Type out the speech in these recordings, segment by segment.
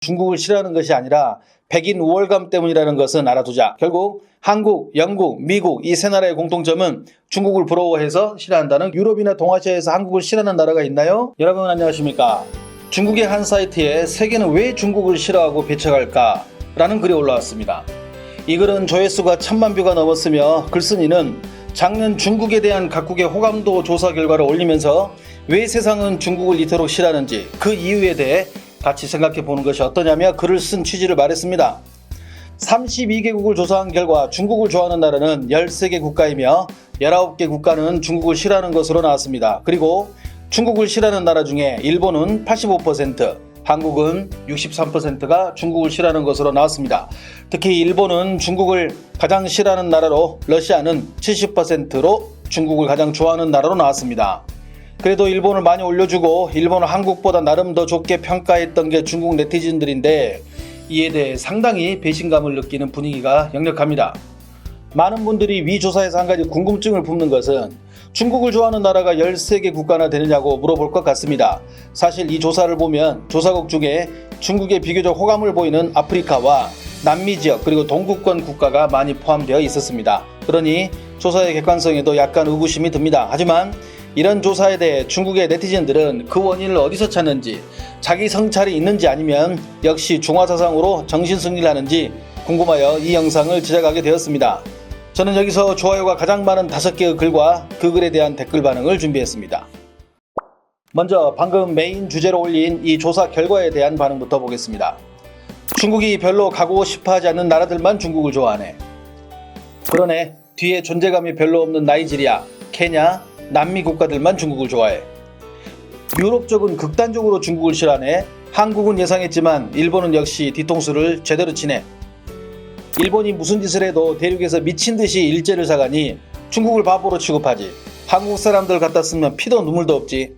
중국을 싫어하는 것이 아니라 백인 우월감 때문이라는 것은 알아두자. 결국 한국, 영국, 미국 이 세 나라의 공통점은 중국을 부러워해서 싫어한다는. 유럽이나 동아시아에서 한국을 싫어하는 나라가 있나요? 여러분 안녕하십니까? 중국의 한 사이트에 세계는 왜 중국을 싫어하고 배척할까? 라는 글이 올라왔습니다. 이 글은 조회수가 1000만 뷰가 넘었으며 글쓴이는 작년 중국에 대한 각국의 호감도 조사 결과를 올리면서 왜 세상은 중국을 이토록 싫어하는지 그 이유에 대해 같이 생각해 보는 것이 어떠냐며 글을 쓴 취지를 말했습니다. 32개국을 조사한 결과 중국을 좋아하는 나라는 13개 국가이며 19개 국가는 중국을 싫어하는 것으로 나왔습니다. 그리고 중국을 싫어하는 나라 중에 일본은 85%, 한국은 63%가 중국을 싫어하는 것으로 나왔습니다. 특히 일본은 중국을 가장 싫어하는 나라로, 러시아는 70%로 중국을 가장 좋아하는 나라로 나왔습니다. 그래도 일본을 많이 올려주고 일본은 한국보다 나름 더 좋게 평가했던 게 중국 네티즌들인데 이에 대해 상당히 배신감을 느끼는 분위기가 역력합니다. 많은 분들이 위 조사에서 한 가지 궁금증을 품는 것은 중국을 좋아하는 나라가 13개 국가나 되느냐고 물어볼 것 같습니다. 사실 이 조사를 보면 조사국 중에 중국에 비교적 호감을 보이는 아프리카와 남미 지역 그리고 동구권 국가가 많이 포함되어 있었습니다. 그러니 조사의 객관성에도 약간 의구심이 듭니다. 하지만 이런 조사에 대해 중국의 네티즌들은 그 원인을 어디서 찾는지, 자기 성찰이 있는지 아니면 역시 중화사상으로 정신승리를 하는지 궁금하여 이 영상을 제작하게 되었습니다. 저는 여기서 좋아요가 가장 많은 5개의 글과 그 글에 대한 댓글 반응을 준비했습니다. 먼저 방금 메인 주제로 올린 이 조사 결과에 대한 반응부터 보겠습니다. 중국이 별로 가고 싶어하지 않는 나라들만 중국을 좋아하네. 그러네. 뒤에 존재감이 별로 없는 나이지리아, 케냐, 남미 국가들만 중국을 좋아해. 유럽 쪽은 극단적으로 중국을 싫어하네. 한국은 예상했지만 일본은 역시 뒤통수를 제대로 치네. 일본이 무슨 짓을 해도 대륙에서 미친듯이 일제를 사가니 중국을 바보로 취급하지. 한국 사람들 갖다 쓰면 피도 눈물도 없지.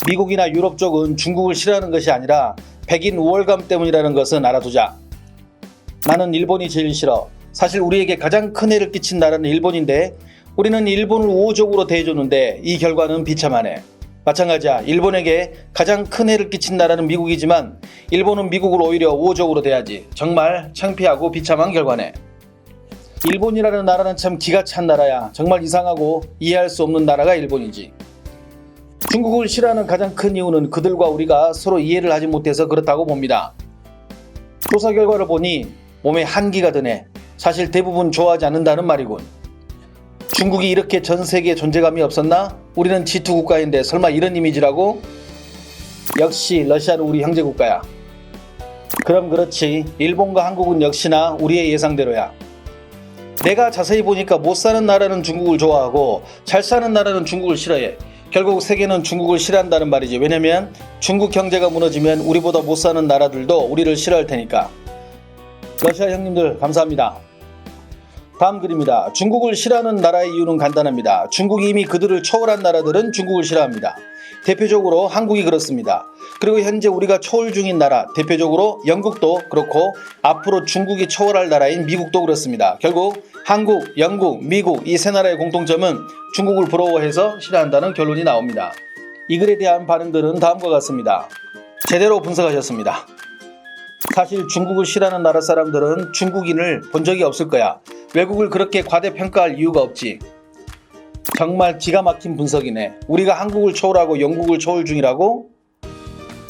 미국이나 유럽 쪽은 중국을 싫어하는 것이 아니라 백인 우월감 때문이라는 것은 알아두자. 나는 일본이 제일 싫어. 사실 우리에게 가장 큰 해를 끼친 나라는 일본인데 우리는 일본을 우호적으로 대해줬는데 이 결과는 비참하네. 마찬가지야. 일본에게 가장 큰 해를 끼친 나라는 미국이지만 일본은 미국을 오히려 우호적으로 대하지. 정말 창피하고 비참한 결과네. 일본이라는 나라는 참 기가 찬 나라야. 정말 이상하고 이해할 수 없는 나라가 일본이지. 중국을 싫어하는 가장 큰 이유는 그들과 우리가 서로 이해를 하지 못해서 그렇다고 봅니다. 조사 결과를 보니 몸에 한기가 드네. 사실 대부분 좋아하지 않는다는 말이군. 중국이 이렇게 전 세계에 존재감이 없었나? 우리는 G2 국가인데 설마 이런 이미지라고? 역시 러시아는 우리 형제 국가야. 그럼 그렇지. 일본과 한국은 역시나 우리의 예상대로야. 내가 자세히 보니까 못 사는 나라는 중국을 좋아하고 잘 사는 나라는 중국을 싫어해. 결국 세계는 중국을 싫어한다는 말이지. 왜냐면 중국 경제가 무너지면 우리보다 못 사는 나라들도 우리를 싫어할 테니까. 러시아 형님들 감사합니다. 다음 글입니다. 중국을 싫어하는 나라의 이유는 간단합니다. 중국이 이미 그들을 초월한 나라들은 중국을 싫어합니다. 대표적으로 한국이 그렇습니다. 그리고 현재 우리가 초월 중인 나라, 대표적으로 영국도 그렇고 앞으로 중국이 초월할 나라인 미국도 그렇습니다. 결국 한국, 영국, 미국 이 세 나라의 공통점은 중국을 부러워해서 싫어한다는 결론이 나옵니다. 이 글에 대한 반응들은 다음과 같습니다. 제대로 분석하셨습니다. 사실 중국을 싫어하는 나라 사람들은 중국인을 본 적이 없을 거야. 외국을 그렇게 과대평가할 이유가 없지. 정말 기가 막힌 분석이네. 우리가 한국을 초월하고 영국을 초월 중이라고?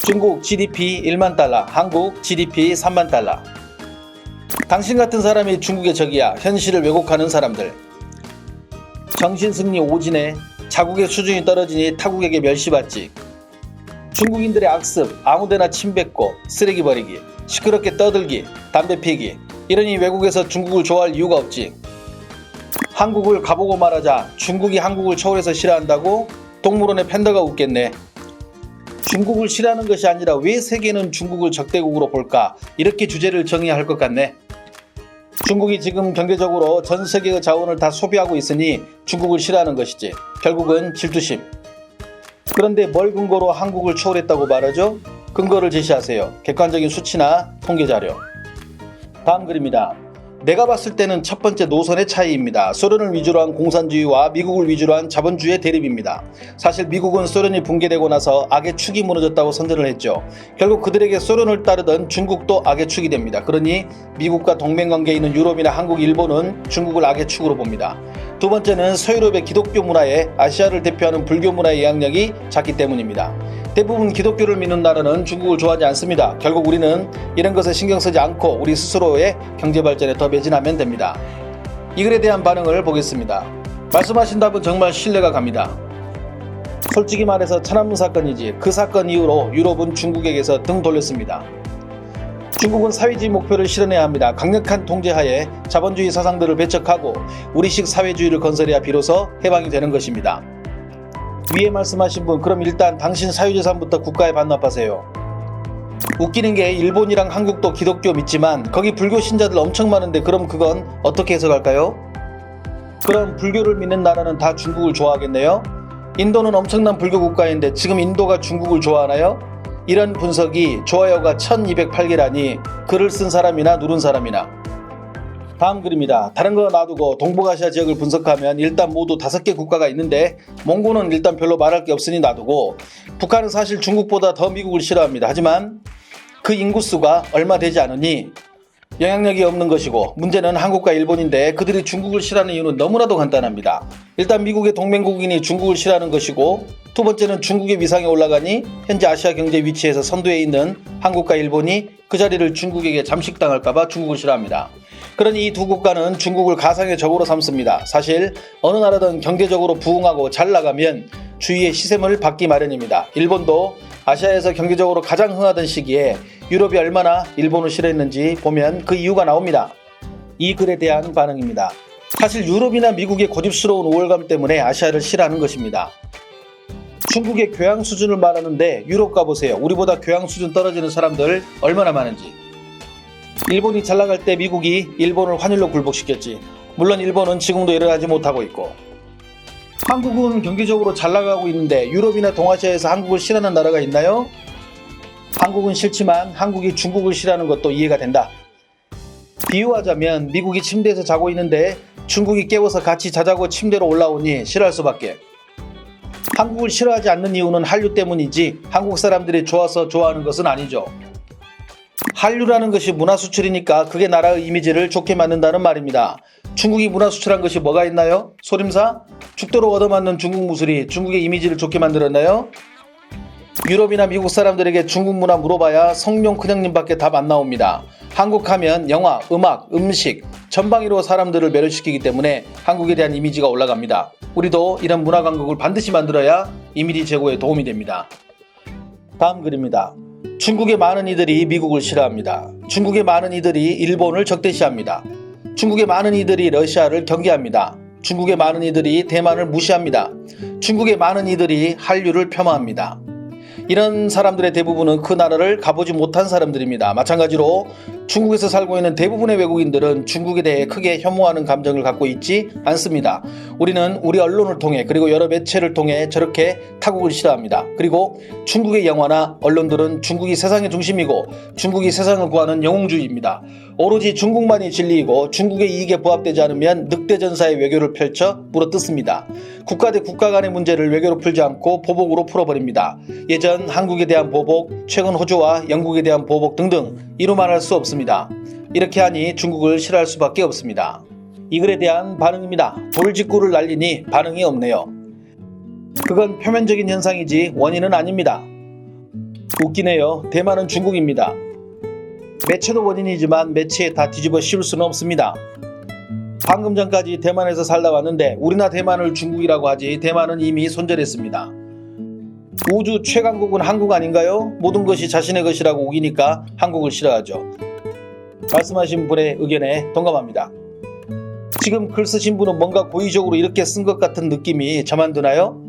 중국 GDP 1만 달러, 한국 GDP 3만 달러. 당신 같은 사람이 중국의 적이야. 현실을 왜곡하는 사람들. 정신승리 오지네. 자국의 수준이 떨어지니 타국에게 멸시받지. 중국인들의 악습, 아무데나 침 뱉고 쓰레기 버리기, 시끄럽게 떠들기, 담배 피기. 이러니 외국에서 중국을 좋아할 이유가 없지. 한국을 가보고 말하자. 중국이 한국을 초월해서 싫어한다고? 동물원의 팬더가 웃겠네. 중국을 싫어하는 것이 아니라 왜 세계는 중국을 적대국으로 볼까? 이렇게 주제를 정의해야 할 것 같네. 중국이 지금 경제적으로 전 세계의 자원을 다 소비하고 있으니 중국을 싫어하는 것이지. 결국은 질투심. 그런데 뭘 근거로 한국을 초월했다고 말하죠? 근거를 제시하세요. 객관적인 수치나 통계 자료. 다음 글입니다. 내가 봤을 때는 첫 번째 노선의 차이입니다. 소련을 위주로 한 공산주의와 미국을 위주로 한 자본주의의 대립입니다. 사실 미국은 소련이 붕괴되고 나서 악의 축이 무너졌다고 선전을 했죠. 결국 그들에게 소련을 따르던 중국도 악의 축이 됩니다. 그러니 미국과 동맹관계에 있는 유럽이나 한국, 일본은 중국을 악의 축으로 봅니다. 두 번째는 서유럽의 기독교 문화에 아시아를 대표하는 불교 문화의 영향력이 작기 때문입니다. 대부분 기독교를 믿는 나라는 중국을 좋아하지 않습니다. 결국 우리는 이런 것에 신경 쓰지 않고 우리 스스로의 경제 발전에 더 매진하면 됩니다. 이 글에 대한 반응을 보겠습니다. 말씀하신 답은 정말 신뢰가 갑니다. 솔직히 말해서 천안문 사건이지 그 사건 이후로 유럽은 중국에게서 등 돌렸습니다. 중국은 사회주의 목표를 실현해야 합니다. 강력한 통제하에 자본주의 사상들을 배척하고 우리식 사회주의를 건설해야 비로소 해방이 되는 것입니다. 위에 말씀하신 분, 그럼 일단 당신 사유재산부터 국가에 반납하세요. 웃기는 게 일본이랑 한국도 기독교 믿지만 거기 불교 신자들 엄청 많은데 그럼 그건 어떻게 해석할까요? 그럼 불교를 믿는 나라는 다 중국을 좋아하겠네요? 인도는 엄청난 불교 국가인데 지금 인도가 중국을 좋아하나요? 이런 분석이 좋아요가 1208개라니 글을 쓴 사람이나 누른 사람이나. 다음 글입니다. 다른 거 놔두고 동북아시아 지역을 분석하면 일단 모두 5개 국가가 있는데 몽고는 일단 별로 말할 게 없으니 놔두고, 북한은 사실 중국보다 더 미국을 싫어합니다. 하지만 그 인구수가 얼마 되지 않으니 영향력이 없는 것이고, 문제는 한국과 일본인데 그들이 중국을 싫어하는 이유는 너무나도 간단합니다. 일단 미국의 동맹국인이 중국을 싫어하는 것이고, 두 번째는 중국의 위상에 올라가니 현재 아시아 경제 위치에서 선두에 있는 한국과 일본이 그 자리를 중국에게 잠식당할까봐 중국을 싫어합니다. 그러니 이 두 국가는 중국을 가상의 적으로 삼습니다. 사실 어느 나라든 경제적으로 부흥하고 잘 나가면 주위의 시샘을 받기 마련입니다. 일본도 아시아에서 경제적으로 가장 흥하던 시기에 유럽이 얼마나 일본을 싫어했는지 보면 그 이유가 나옵니다. 이 글에 대한 반응입니다. 사실 유럽이나 미국의 고집스러운 우월감 때문에 아시아를 싫어하는 것입니다. 중국의 교양 수준을 말하는데 유럽 가보세요. 우리보다 교양 수준 떨어지는 사람들 얼마나 많은지. 일본이 잘 나갈 때 미국이 일본을 환율로 굴복시켰지. 물론 일본은 지금도 일어나지 못하고 있고. 한국은 경제적으로 잘 나가고 있는데 유럽이나 동아시아에서 한국을 싫어하는 나라가 있나요? 한국은 싫지만 한국이 중국을 싫어하는 것도 이해가 된다. 비유하자면 미국이 침대에서 자고 있는데 중국이 깨워서 같이 자자고 침대로 올라오니 싫어할 수밖에. 한국을 싫어하지 않는 이유는 한류 때문이지 한국 사람들이 좋아서 좋아하는 것은 아니죠. 한류라는 것이 문화 수출이니까 그게 나라의 이미지를 좋게 만든다는 말입니다. 중국이 문화 수출한 것이 뭐가 있나요? 소림사? 죽도록 얻어맞는 중국 무술이 중국의 이미지를 좋게 만들었나요? 유럽이나 미국 사람들에게 중국 문화 물어봐야 성룡 큰형님밖에 답 안 나옵니다. 한국 하면 영화, 음악, 음식, 전방위로 사람들을 매료시키기 때문에 한국에 대한 이미지가 올라갑니다. 우리도 이런 문화 강국을 반드시 만들어야 이미지 제고에 도움이 됩니다. 다음 글입니다. 중국의 많은 이들이 미국을 싫어합니다. 중국의 많은 이들이 일본을 적대시합니다. 중국의 많은 이들이 러시아를 경계합니다. 중국의 많은 이들이 대만을 무시합니다. 중국의 많은 이들이 한류를 폄하합니다. 이런 사람들의 대부분은 그 나라를 가보지 못한 사람들입니다. 마찬가지로 중국에서 살고 있는 대부분의 외국인들은 중국에 대해 크게 혐오하는 감정을 갖고 있지 않습니다. 우리는 우리 언론을 통해 그리고 여러 매체를 통해 저렇게 타국을 싫어합니다. 그리고 중국의 영화나 언론들은 중국이 세상의 중심이고 중국이 세상을 구하는 영웅주의입니다. 오로지 중국만이 진리이고 중국의 이익에 부합되지 않으면 늑대전사의 외교를 펼쳐 물어뜯습니다. 국가 대 국가 간의 문제를 외교로 풀지 않고 보복으로 풀어버립니다. 예전 한국에 대한 보복, 최근 호주와 영국에 대한 보복 등등 이루 말할 수 없습니다. 이렇게 하니 중국을 싫어할 수밖에 없습니다. 이 글에 대한 반응입니다. 돌직구를 날리니 반응이 없네요. 그건 표면적인 현상이지 원인은 아닙니다. 웃기네요. 대만은 중국입니다. 매체도 원인이지만 매체에 다 뒤집어 씌울 수는 없습니다. 방금 전까지 대만에서 살다 왔는데 우리나 대만을 중국이라고 하지 대만은 이미 손절했습니다. 우주 최강국은 한국 아닌가요? 모든 것이 자신의 것이라고 우기니까 한국을 싫어하죠. 말씀하신 분의 의견에 동감합니다. 지금 글 쓰신 분은 뭔가 고의적으로 이렇게 쓴 것 같은 느낌이 저만 드나요?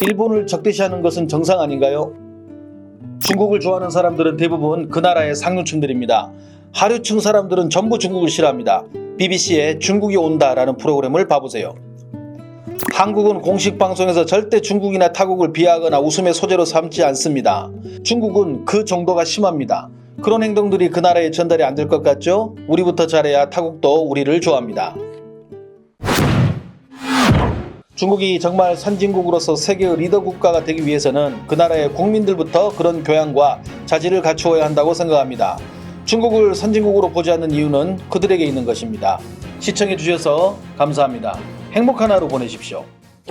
일본을 적대시하는 것은 정상 아닌가요? 중국을 좋아하는 사람들은 대부분 그 나라의 상류층들입니다. 하류층 사람들은 전부 중국을 싫어합니다. BBC의 중국이 온다라는 프로그램을 봐보세요. 한국은 공식 방송에서 절대 중국이나 타국을 비하하거나 웃음의 소재로 삼지 않습니다. 중국은 그 정도가 심합니다. 그런 행동들이 그 나라에 전달이 안 될 것 같죠? 우리부터 잘해야 타국도 우리를 좋아합니다. 중국이 정말 선진국으로서 세계의 리더 국가가 되기 위해서는 그 나라의 국민들부터 그런 교양과 자질을 갖추어야 한다고 생각합니다. 중국을 선진국으로 보지 않는 이유는 그들에게 있는 것입니다. 시청해 주셔서 감사합니다. 행복한 하루 보내십시오.